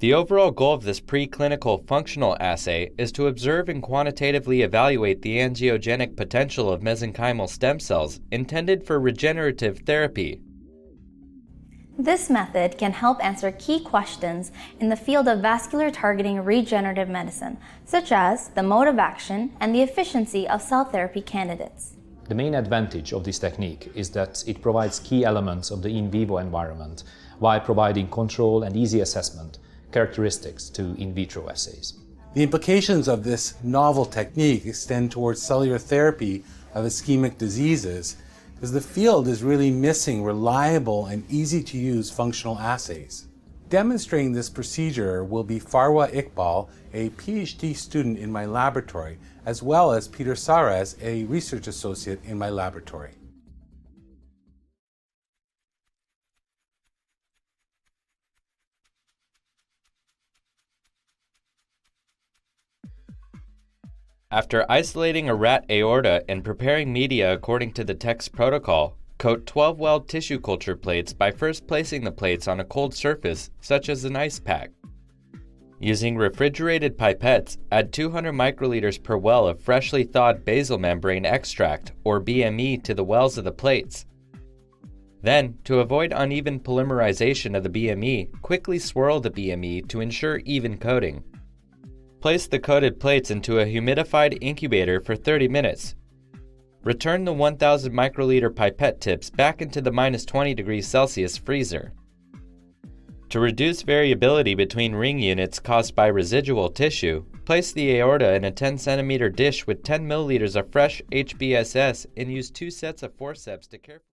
The overall goal of this preclinical functional assay is to observe and quantitatively evaluate the angiogenic potential of mesenchymal stem cells intended for regenerative therapy. This method can help answer key questions in the field of vascular targeting regenerative medicine, such as the mode of action and the efficiency of cell therapy candidates. The main advantage of this technique is that it provides key elements of the in vivo environment while providing control and easy assessment characteristics to in vitro assays. The implications of this novel technique extend towards cellular therapy of ischemic diseases, because the field is really missing reliable and easy-to-use functional assays. Demonstrating this procedure will be Farwah Iqbal, a PhD student in my laboratory, as well as Peter Szaraz, a research associate in my laboratory. After isolating a rat aorta and preparing media according to the text protocol, coat 12-well tissue culture plates by first placing the plates on a cold surface, such as an ice pack. Using refrigerated pipettes, add 200 microliters per well of freshly thawed basal membrane extract, or BME, to the wells of the plates. Then, to avoid uneven polymerization of the BME, quickly swirl the BME to ensure even coating. Place the coated plates into a humidified incubator for 30 minutes. Return the 1000 microliter pipette tips back into the -20°C freezer. To reduce variability between ring units caused by residual tissue, place the aorta in a 10 cm dish with 10 milliliters of fresh HBSS and use 2 sets of forceps to carefully